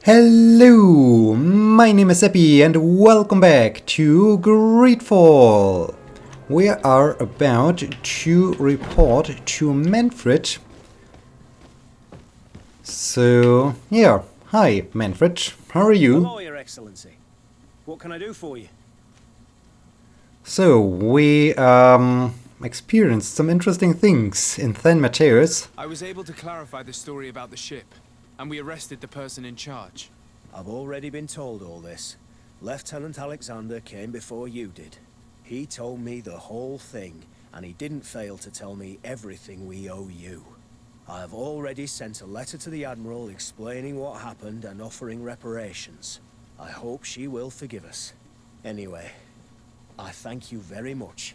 Hello, my name is Seppi and welcome back to GreedFall. We are about to report to Manfred. So, yeah, hi Manfred, how are you? Hello, Your Excellency. What can I do for you? So, we experienced some interesting things in San Mateus. I was able to clarify the story about the ship, and we arrested the person in charge. I've already been told all this. Lieutenant Alexander came before you did. He told me the whole thing, and he didn't fail to tell me everything we owe you. I have already sent a letter to the Admiral explaining what happened and offering reparations. I hope she will forgive us. Anyway, I thank you very much.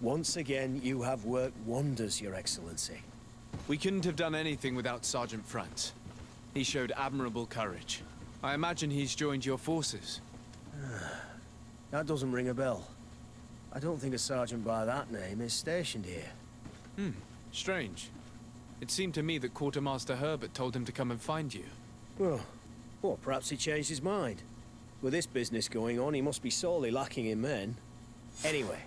Once again, you have worked wonders, Your Excellency. We couldn't have done anything without Sergeant Frantz. He showed admirable courage. I imagine he's joined your forces. That doesn't ring a bell. I don't think a sergeant by that name is stationed here. Strange. It seemed to me that Quartermaster Herbert told him to come and find you. Well, perhaps he changed his mind. With this business going on, he must be sorely lacking in men. Anyway,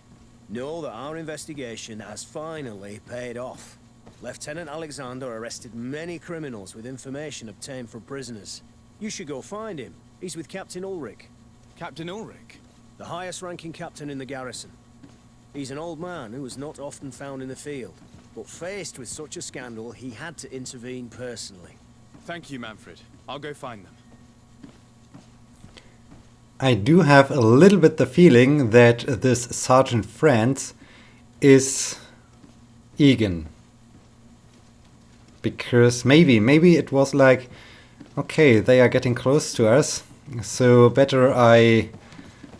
know that our investigation has finally paid off. Lieutenant Alexander arrested many criminals with information obtained from prisoners. You should go find him. He's with Captain Ulrich. Captain Ulrich? The highest-ranking captain in the garrison. He's an old man who is not often found in the field, but faced with such a scandal, he had to intervene personally. Thank you, Manfred. I'll go find them. I do have a little bit the feeling that this Sergeant Frantz is Egan. Because maybe it was like, okay, they are getting close to us, so better I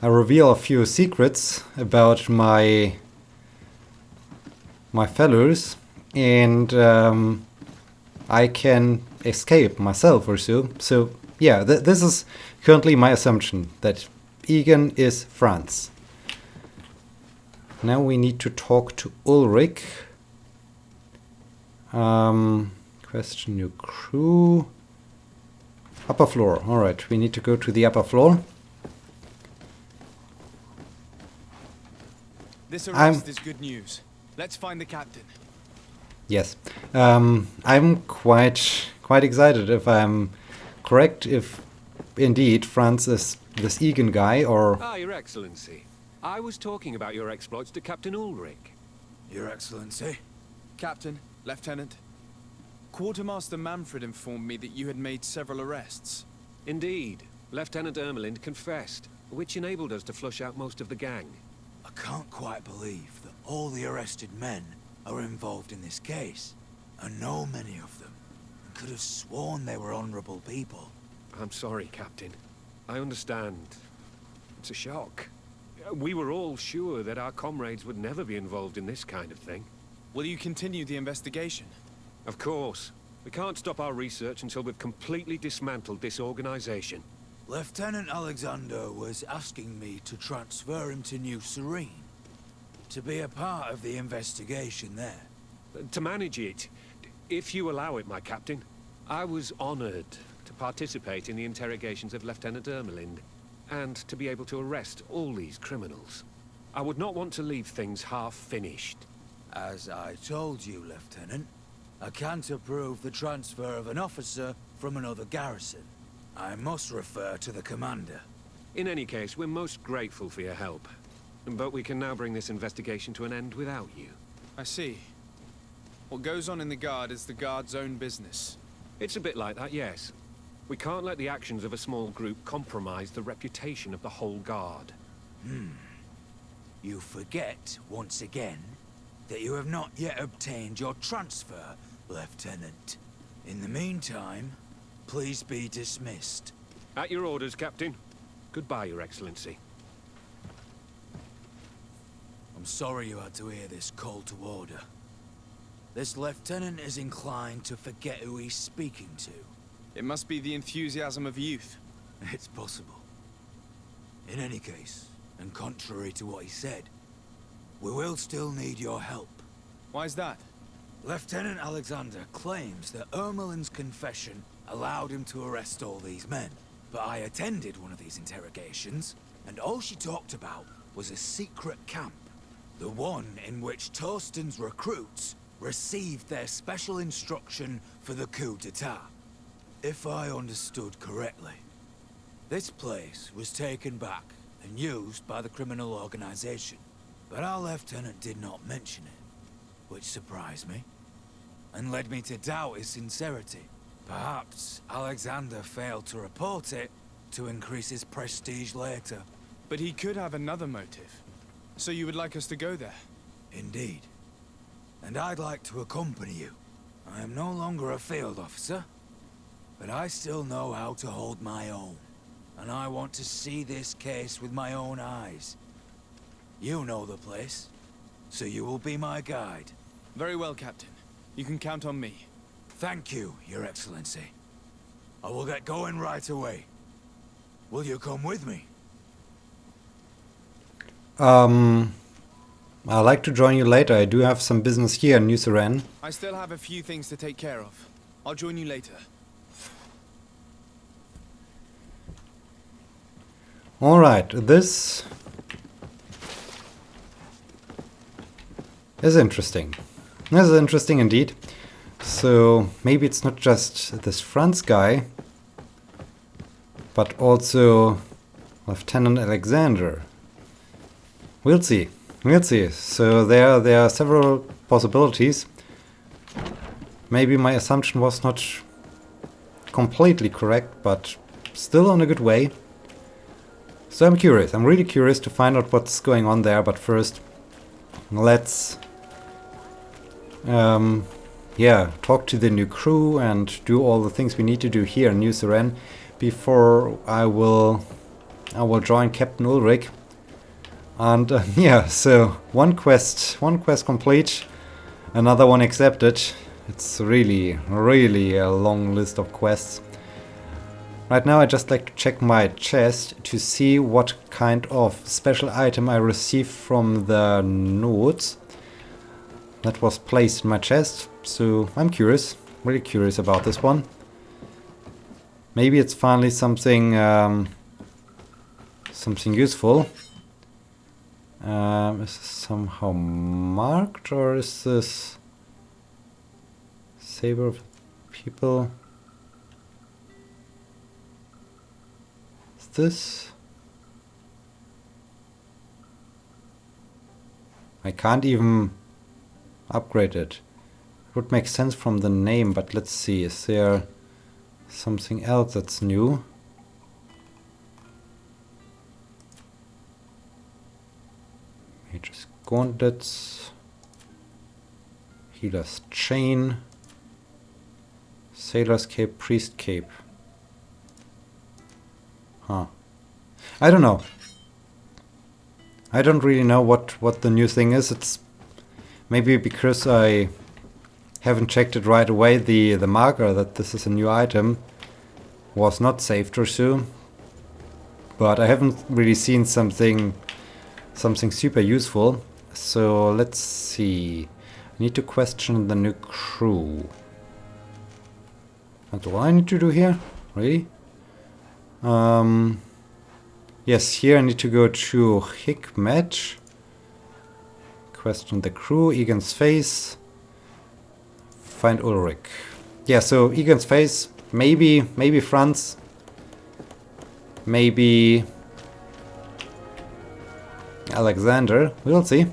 reveal a few secrets about my fellows, and I can escape myself or so. So yeah, this is currently my assumption, that Egan is Frantz. Now we need to talk to Ulrich. Question your crew. Upper floor. Alright, we need to go to the upper floor. This arrest is good news. Let's find the captain. Yes. I'm quite excited if I'm correct, if indeed Frantz is this Egan guy, or... Ah, Your Excellency. I was talking about your exploits to Captain Ulrich. Your Excellency. Captain, Lieutenant. Quartermaster Manfred informed me that you had made several arrests. Indeed. Lieutenant Ermelind confessed, which enabled us to flush out most of the gang. I can't quite believe that all the arrested men are involved in this case. I know many of them, and could have sworn they were honorable people. I'm sorry, Captain. I understand. It's a shock. We were all sure that our comrades would never be involved in this kind of thing. Will you continue the investigation? Of course. We can't stop our research until we've completely dismantled this organization. Lieutenant Alexander was asking me to transfer him to New Serene, to be a part of the investigation there. To manage it, if you allow it, my captain. I was honored to participate in the interrogations of Lieutenant Ermelind, and to be able to arrest all these criminals. I would not want to leave things half-finished. As I told you, Lieutenant, I can't approve the transfer of an officer from another garrison. I must refer to the commander. In any case, we're most grateful for your help. But we can now bring this investigation to an end without you. I see. What goes on in the Guard is the Guard's own business. It's a bit like that, yes. We can't let the actions of a small group compromise the reputation of the whole Guard. You forget, once again, that you have not yet obtained your transfer, Lieutenant. In the meantime, please be dismissed. At your orders, Captain. Goodbye, Your Excellency. I'm sorry you had to hear this call to order. This lieutenant is inclined to forget who he's speaking to. It must be the enthusiasm of youth. It's possible. In any case, and contrary to what he said, we will still need your help. Why's that? Lieutenant Alexander claims that Ermelin's confession allowed him to arrest all these men. But I attended one of these interrogations, and all she talked about was a secret camp. The one in which Torsten's recruits received their special instruction for the coup d'etat. If I understood correctly, this place was taken back and used by the criminal organization. But our lieutenant did not mention it, which surprised me, and led me to doubt his sincerity. Perhaps Alexander failed to report it to increase his prestige later. But he could have another motive. So you would like us to go there? Indeed. And I'd like to accompany you. I am no longer a field officer, but I still know how to hold my own. And I want to see this case with my own eyes. You know the place, so you will be my guide. Very well, Captain. You can count on me. Thank you, Your Excellency. I will get going right away. Will you come with me? I'd like to join you later. I do have some business here in New Suren. I still have a few things to take care of. I'll join you later. Alright, this is interesting. This is interesting indeed. So maybe it's not just this Franz guy, but also Lieutenant Alexander. We'll see. We'll see. So there are several possibilities. Maybe my assumption was not completely correct, but still on a good way. So I'm curious. I'm really curious to find out what's going on there. But first, let's talk to the new crew and do all the things we need to do here in New Suren before I will join Captain Ulrich. And so one quest complete, another one accepted. It's really a long list of quests. Right now I just like to check my chest to see what kind of special item I received from the notes that was placed in my chest. So I'm curious, really curious about this one. Maybe it's finally something useful. Is this somehow marked, or is this Saber of People? Is this? I can't even upgrade it. It would make sense from the name, but let's see, is there something else that's new? Mage's Gauntlets, Healer's Chain, Sailor's Cape, Priest Cape. Huh. I don't know. I don't really know what the new thing is. It's maybe because I haven't checked it right away. The marker that this is a new item was not saved or so. But I haven't really seen something super useful. So let's see. I need to question the new crew. That's all I need to do here? Really? Yes, here I need to go to Hikmet. Question the crew, Egan's face. Find Ulrich. Yeah, so Egan's face, maybe Franz. Maybe Alexander. We'll see.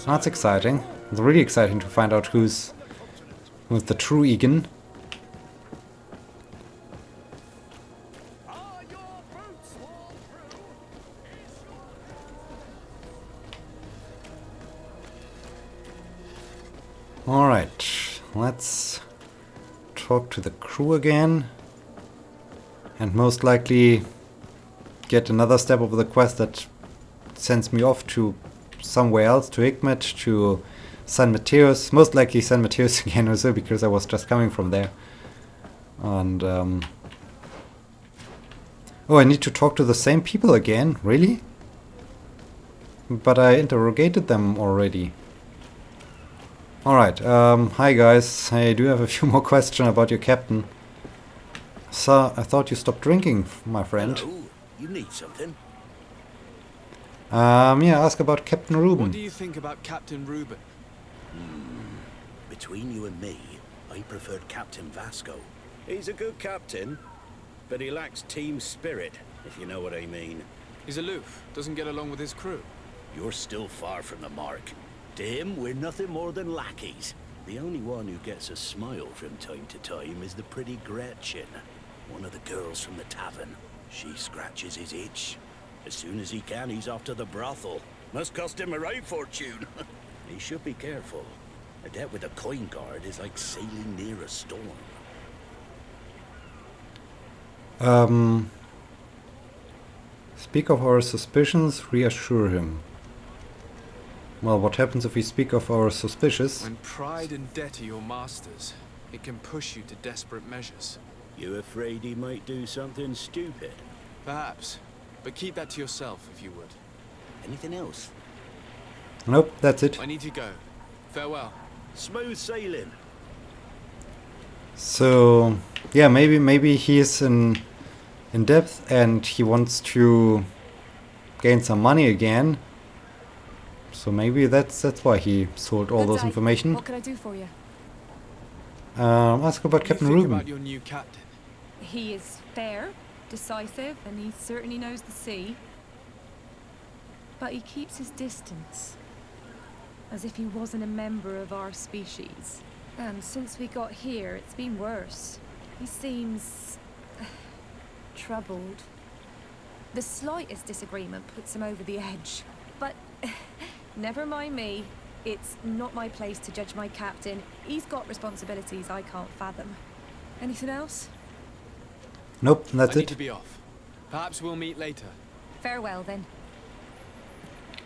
That's exciting. It's really exciting to find out who's the true Egan. Alright, let's talk to the crew again. And most likely get another step of the quest that sends me off to somewhere else, to Hikmet, to San Mateos. Most likely San Mateos again also, because I was just coming from there. And oh, I need to talk to the same people again? Really? But I interrogated them already. Alright, hi guys. I do have a few more questions about your captain. So, I thought you stopped drinking, my friend. Hello? You need something? Yeah, ask about Captain What Reuben. do you think about Captain Reuben? Between you and me, I preferred Captain Vasco. He's a good captain, but he lacks team spirit, if you know what I mean. He's aloof, doesn't get along with his crew. You're still far from the mark. To him, we're nothing more than lackeys. The only one who gets a smile from time to time is the pretty Gretchen, one of the girls from the tavern. She scratches his itch. As soon as he can, he's off to the brothel. Must cost him a right fortune. He should be careful. A debt with a coin guard is like sailing near a storm. Speak of our suspicions, reassure him. Well, what happens if we speak of our suspicious? When pride and debt are your masters, it can push you to desperate measures. You afraid he might do something stupid? Perhaps, but keep that to yourself if you would. Anything else? Nope, that's it. I need to go. Farewell. Smooth sailing. So, yeah, maybe he is in depth and he wants to gain some money again. So maybe that's why he sold all Good those day. information. What can I do for you? Ask about What do Captain you think Reuben. about your new captain? He is fair, decisive, and he certainly knows the sea. But he keeps his distance, as if he wasn't a member of our species. And since we got here, it's been worse. He seems troubled. The slightest disagreement puts him over the edge. But never mind me. It's not my place to judge my captain. He's got responsibilities I can't fathom. Anything else? Nope, that's I need it. to be off. Perhaps we'll meet later. Farewell, then.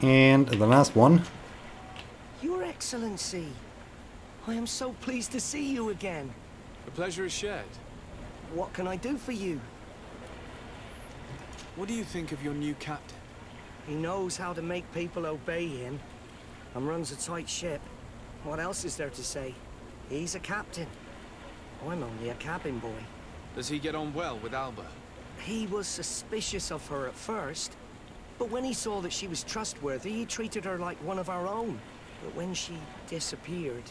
And the last one. Your Excellency, I am so pleased to see you again. The pleasure is shared. What can I do for you? What do you think of your new captain? He knows how to make people obey him, and runs a tight ship. What else is there to say? He's a captain. I'm only a cabin boy. Does he get on well with Alba? He was suspicious of her at first, but when he saw that she was trustworthy, he treated her like one of our own. But when she disappeared,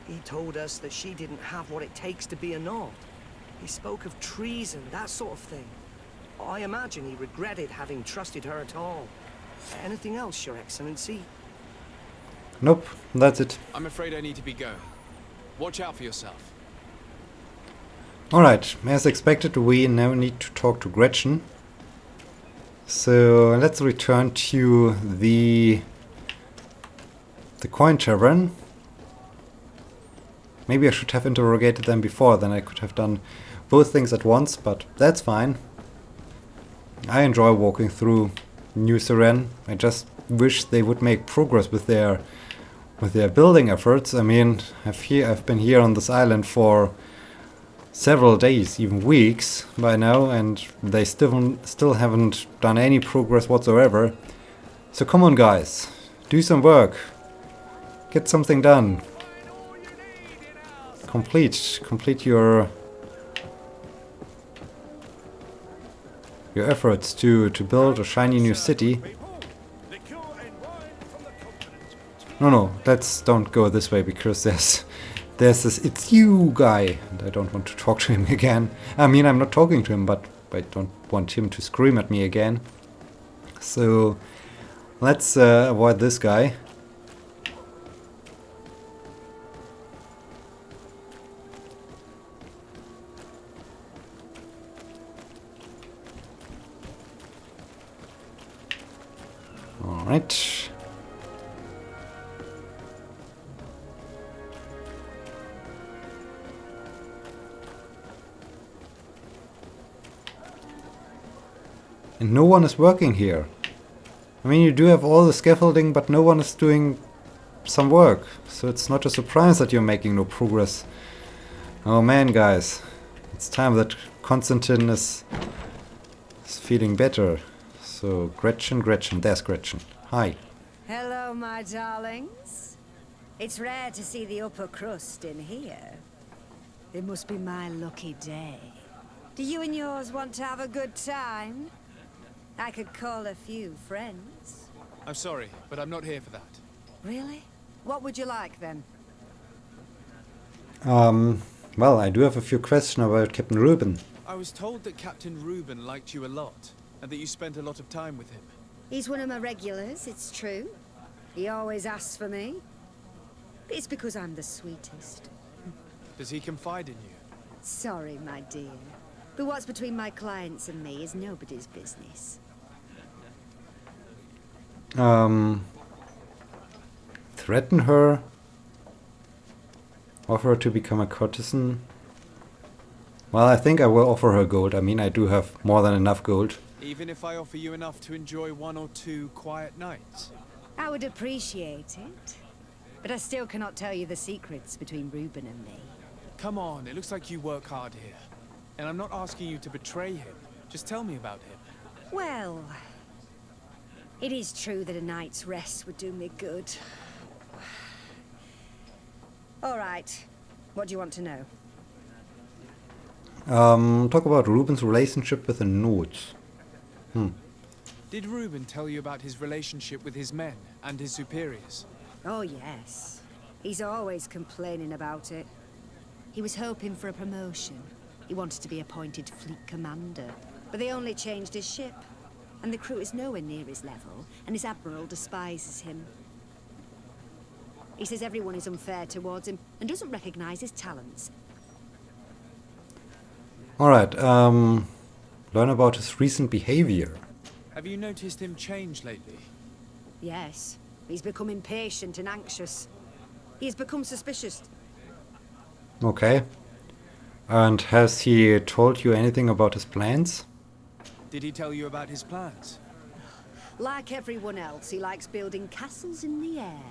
he told us that she didn't have what it takes to be a Nod. He spoke of treason, that sort of thing. I imagine he regretted having trusted her at all. Anything else, Your Excellency? Nope, that's it. I'm afraid I need to be going. Watch out for yourself. Alright, as expected, we now need to talk to Gretchen. So let's return to the coin tavern. Maybe I should have interrogated them before, then I could have done both things at once, but that's fine. I enjoy walking through New Seren. I just wish they would make progress with their building efforts. I mean, I've been here on this island for several days, even weeks by now, and they still haven't done any progress whatsoever. So come on, guys, do some work, get something done. Complete your efforts to build a shiny new city. No, don't go this way, because there's this "it's you" guy, and I don't want to talk to him again. I mean, I'm not talking to him, but I don't want him to scream at me again. So let's avoid this guy. Alright. And no one is working here. I mean, you do have all the scaffolding, but no one is doing some work. So it's not a surprise that you're making no progress. Oh man, guys. It's time that Constantine is feeling better. So Gretchen, there's Gretchen. Hi. Hello, my darlings. It's rare to see the upper crust in here. It must be my lucky day. Do you and yours want to have a good time? I could call a few friends. I'm sorry, but I'm not here for that. Really? What would you like, then? Well, I do have a few questions about Captain Reuben. I was told that Captain Reuben liked you a lot, and that you spent a lot of time with him. He's one of my regulars, it's true. He always asks for me. It's because I'm the sweetest. Does he confide in you? Sorry, my dear. But what's between my clients and me is nobody's business. Threaten her? Offer her to become a courtesan? Well, I think I will offer her gold. I mean, I do have more than enough gold. Even if I offer you enough to enjoy 1 or 2 quiet nights? I would appreciate it. But I still cannot tell you the secrets between Reuben and me. Come on, it looks like you work hard here. And I'm not asking you to betray him. Just tell me about him. Well, it is true that a night's rest would do me good. All right. What do you want to know? Talk about Reuben's relationship with the notes. Did Reuben tell you about his relationship with his men and his superiors? Oh, yes. He's always complaining about it. He was hoping for a promotion. He wanted to be appointed fleet commander. But they only changed his ship. And the crew is nowhere near his level, and his admiral despises him. He says everyone is unfair towards him, and doesn't recognize his talents. Alright, learn about his recent behavior. Have you noticed him change lately? Yes. He's become impatient and anxious. He has become suspicious. Okay. And has he told you anything about his plans? Did he tell you about his plans? Like everyone else, he likes building castles in the air.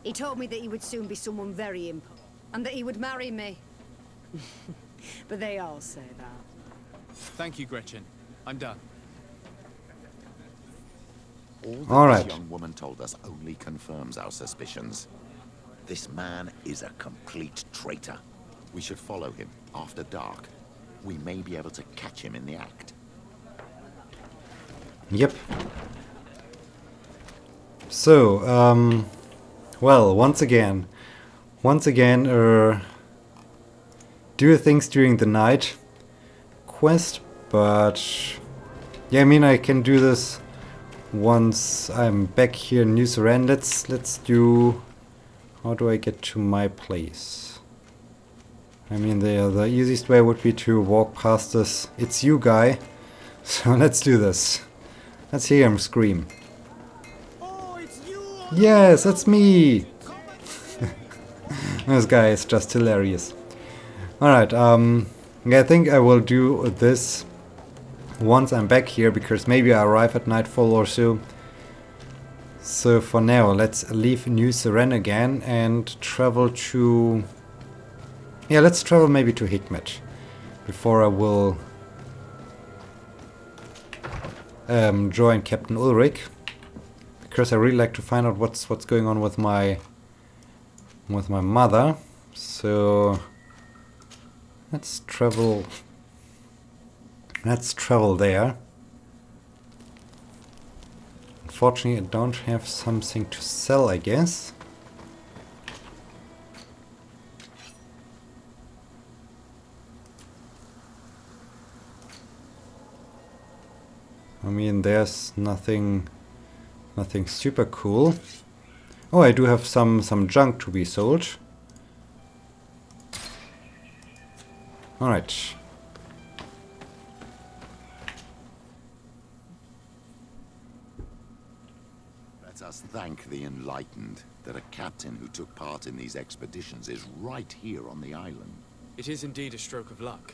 He told me that he would soon be someone very important, and that he would marry me. But they all say that. Thank you, Gretchen. I'm done. All right. this young woman told us only confirms our suspicions. This man is a complete traitor. We should follow him after dark. We may be able to catch him in the act. Yep. So, well, once again, do things during the night quest, but yeah, I mean, I can do this once I'm back here in New Suran. Let's do. How do I get to my place? I mean, the easiest way would be to walk past this "It's you" guy. So let's do this. Let's hear him scream. Oh, it's you! Yes, that's me! This guy is just hilarious. Alright, yeah, I think I will do this once I'm back here, because maybe I arrive at nightfall or so. So for now, let's leave New Suran again and travel to... Yeah, let's travel maybe to Hikmet before I will join Captain Ulrich, because I really like to find out what's going on with my mother. So let's travel there. Unfortunately, I don't have something to sell, I guess. I mean, there's nothing super cool. Oh, I do have some junk to be sold. All right. Let us thank the enlightened that a captain who took part in these expeditions is right here on the island. It is indeed a stroke of luck.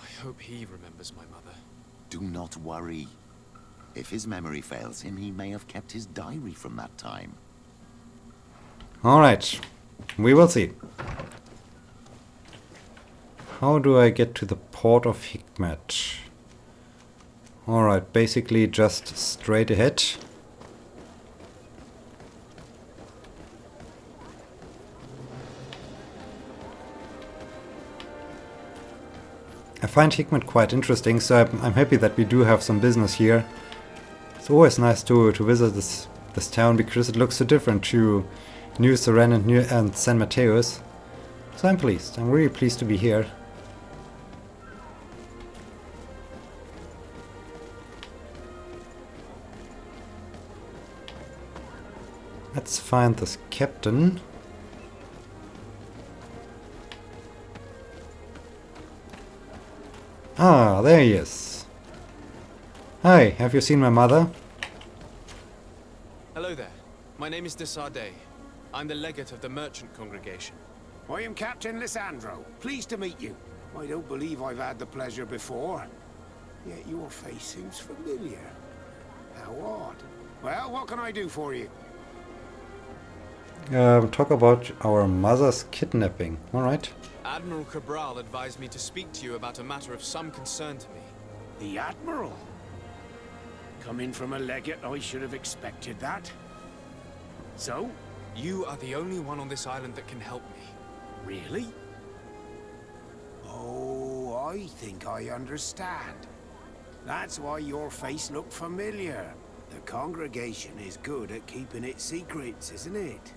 I hope he remembers my mother. Do not worry. If his memory fails him, he may have kept his diary from that time. All right. We will see. How do I get to the port of Hikmet? All right, basically just straight ahead. I find Hikmet quite interesting, so I'm happy that we do have some business here. It's always nice to visit this town because it looks so different to New Seren and San Mateos. So I'm pleased. I'm really pleased to be here. Let's find this captain. Ah, there he is. Hi, have you seen my mother? Hello there. My name is de Sardet. I'm the legate of the merchant congregation. I am Captain Lissandro. Pleased to meet you. I don't believe I've had the pleasure before. Yet your face seems familiar. How odd. Well, what can I do for you? Talk about our mother's kidnapping. Alright. Admiral Cabral advised me to speak to you about a matter of some concern to me. The Admiral? Coming from a legate, I should have expected that. So? You are the only one on this island that can help me. Really? Oh, I think I understand. That's why your face looked familiar. The congregation is good at keeping its secrets, isn't it?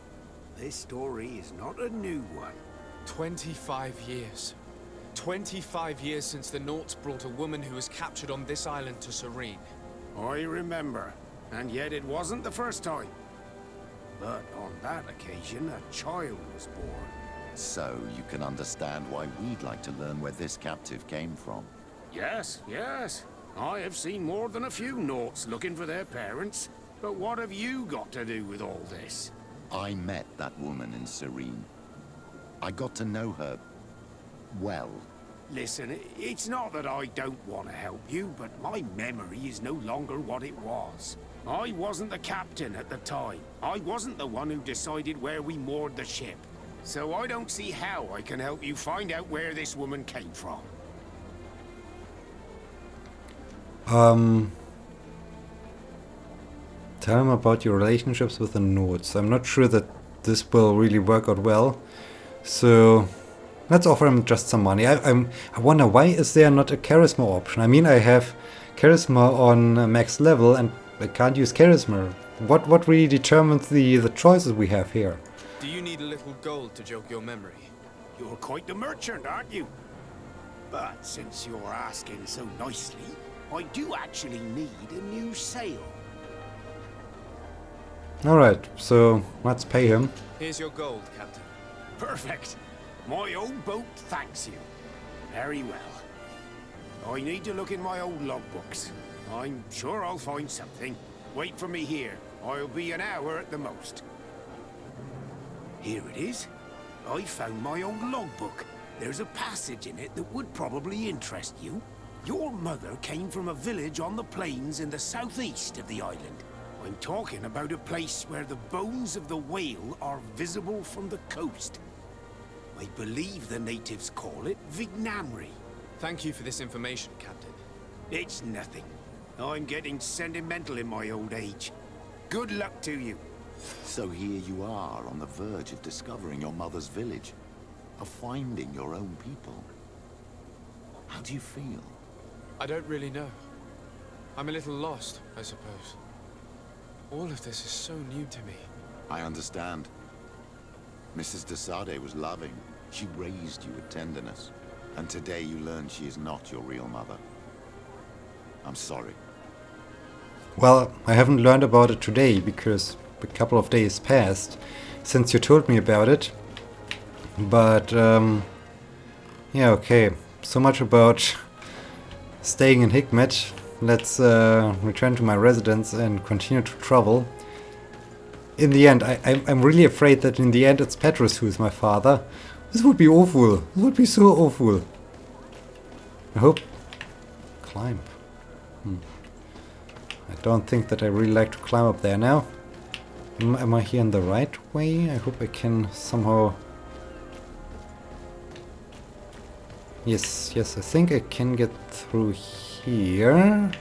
This story is not a new one. 25 years. 25 years since the Nauts brought a woman who was captured on this island to Serene. I remember, and yet it wasn't the first time. But on that occasion, a child was born. So you can understand why we'd like to learn where this captive came from. Yes, yes. I have seen more than a few Nauts looking for their parents. But what have you got to do with all this? I met that woman in Serene. I got to know her well. Listen, it's not that I don't want to help you, but my memory is no longer what it was. I wasn't the captain at the time. I wasn't the one who decided where we moored the ship. So I don't see how I can help you find out where this woman came from. Tell him about your relationships with the Nauts. I'm not sure that this will really work out well. So let's offer him just some money. I wonder, why is there not a charisma option? I mean, I have charisma on max level and I can't use charisma. What really determines the choices we have here? Do you need a little gold to jog your memory? You're quite the merchant, aren't you? But since you're asking so nicely, I do actually need a new sail. Alright, so let's pay him. Here's your gold, Captain. Perfect. My old boat thanks you. Very well. I need to look in my old logbooks. I'm sure I'll find something. Wait for me here. I'll be an hour at the most. Here it is. I found my old logbook. There's a passage in it that would probably interest you. Your mother came from a village on the plains in the southeast of the island. I'm talking about a place where the bones of the whale are visible from the coast. I believe the natives call it Vignamri. Thank you for this information, Captain. It's nothing. I'm getting sentimental in my old age. Good luck to you. So here you are on the verge of discovering your mother's village, of finding your own people. How do you feel? I don't really know. I'm a little lost, I suppose. All of this is so new to me. I understand. Mrs. de Sardet was loving. She raised you with tenderness. And today you learn she is not your real mother. I'm sorry. Well, I haven't learned about it today because a couple of days passed since you told me about it. But, yeah, okay. So much about staying in Hikmet. Let's return to my residence and continue to travel. In the end, I'm really afraid that in the end it's Petrus who is my father. This would be awful. This would be so awful. I hope... Climb. I don't think that I really like to climb up there now. Am I here in the right way? I hope I can somehow... Yes, I think I can get through here.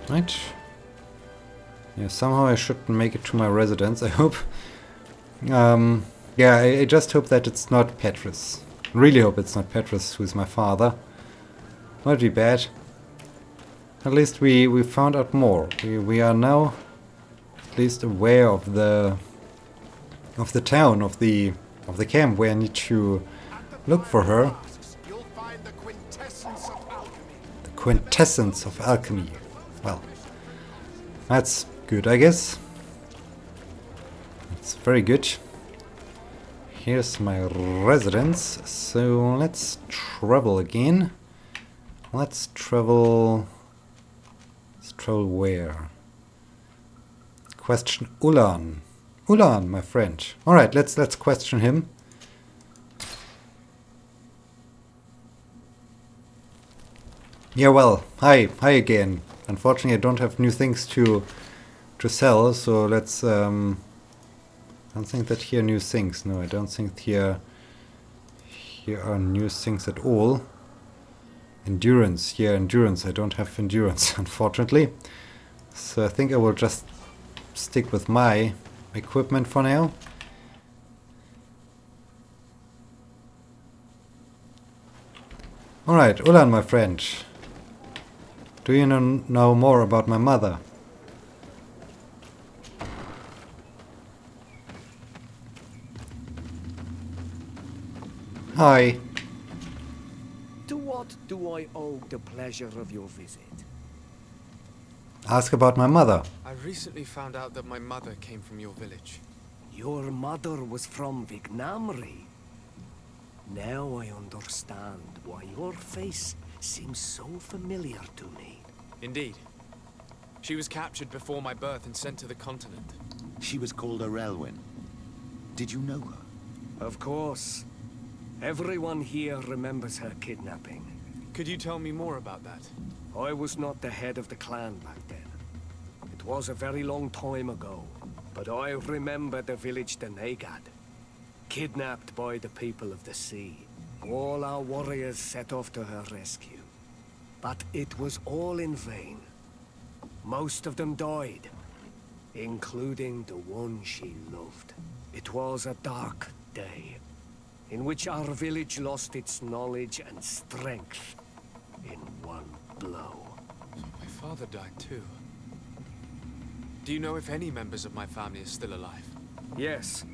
Right? Yeah, somehow I should make it to my residence, I hope. Yeah, I just hope that it's not Petrus. Really hope it's not Petrus who's my father. Not be bad. At least we found out more. We are now at least aware of the town, of the camp where I need to look for her. You'll find the quintessence of alchemy. The quintessence of alchemy. Well, that's good, I guess. It's very good. Here's my residence. So let's travel again. Let's travel where? Question Ulan. Ulan, my friend. All right, let's question him. Yeah, well, hi again. Unfortunately, I don't have new things to sell, so let's. I don't think that here are new things. No, I don't think here are new things at all. Endurance, yeah, endurance. I don't have endurance, unfortunately. So I think I will just stick with my equipment for now. Alright, Ulan, my friend. Do you know more about my mother? Hi. To what do I owe the pleasure of your visit? Ask about my mother. I recently found out that my mother came from your village. Your mother was from Vignamri. Now I understand why your face seems so familiar to me. Indeed. She was captured before my birth and sent to the continent. She was called Arelwyn. Did you know her? Of course. Everyone here remembers her kidnapping. Could you tell me more about that? I was not the head of the clan back then. It was a very long time ago. But I remember the village Denegad. Kidnapped by the people of the sea. All our warriors set off to her rescue. But it was all in vain. Most of them died, including the one she loved. It was a dark day, in which our village lost its knowledge and strength in one blow. My father died too. Do you know if any members of my family are still alive? Yes,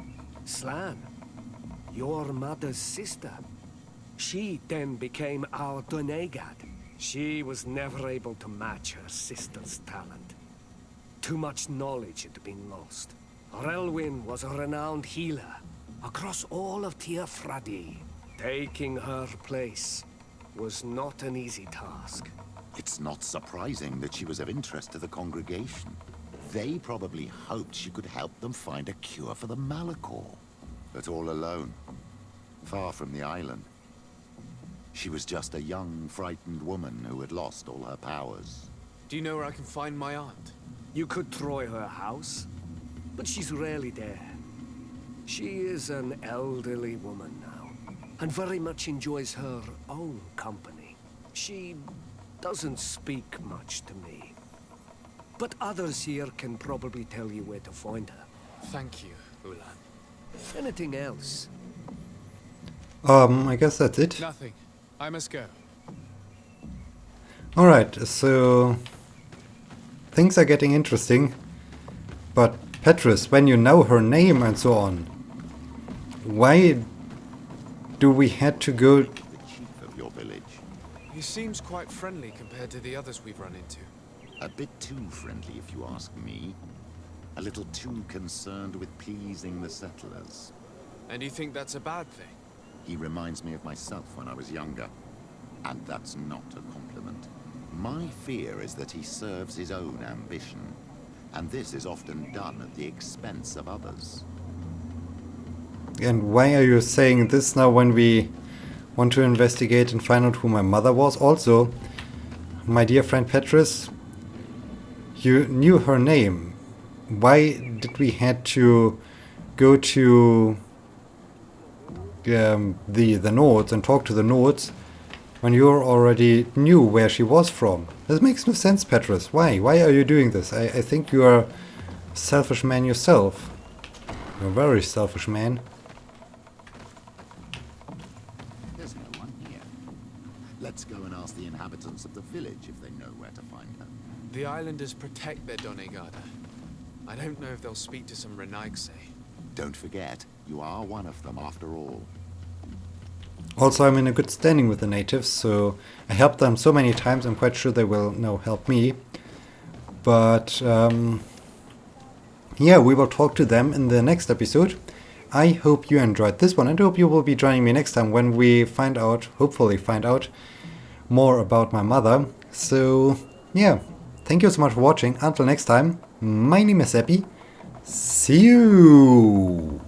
Slan, your mother's sister. She then became our Donegad. She was never able to match her sister's talent. Too much knowledge had been lost. Relwyn was a renowned healer across all of Tiafradi. Taking her place was not an easy task. It's not surprising that she was of interest to the congregation. They probably hoped she could help them find a cure for the Malachor. But all alone, far from the island. She was just a young, frightened woman who had lost all her powers. Do you know where I can find my aunt? You could try her house, but she's rarely there. She is an elderly woman now, and very much enjoys her own company. She doesn't speak much to me. But others here can probably tell you where to find her. Thank you, Ulan. Anything else? I guess that's it. Nothing. I must go. Alright, so things are getting interesting. But Petrus, when you know her name and so on, why do we had to go? The chief of your village. He seems quite friendly compared to the others we've run into. A bit too friendly, if you ask me. A little too concerned with pleasing the settlers. And you think that's a bad thing? He reminds me of myself when I was younger. And that's not a compliment. My fear is that he serves his own ambition. And this is often done at the expense of others. And why are you saying this now when we want to investigate and find out who my mother was? Also, my dear friend Petrus, you knew her name. Why did we had to go to the notes and talk to the notes when you already knew where she was from? This makes no sense, Petrus. Why? Why are you doing this? I think you are a selfish man yourself. You're a very selfish man. There's no one here. Let's go and ask the inhabitants of the village if they know where to find her. The islanders protect their Donegada. I don't know if they'll speak to some Renaigse. Don't forget, you are one of them after all. Also, I'm in a good standing with the natives, so I helped them so many times, I'm quite sure they will now help me. But, yeah, we will talk to them in the next episode. I hope you enjoyed this one, and I hope you will be joining me next time when we hopefully find out more about my mother. So, yeah, thank you so much for watching. Until next time, my name is Epi. See you!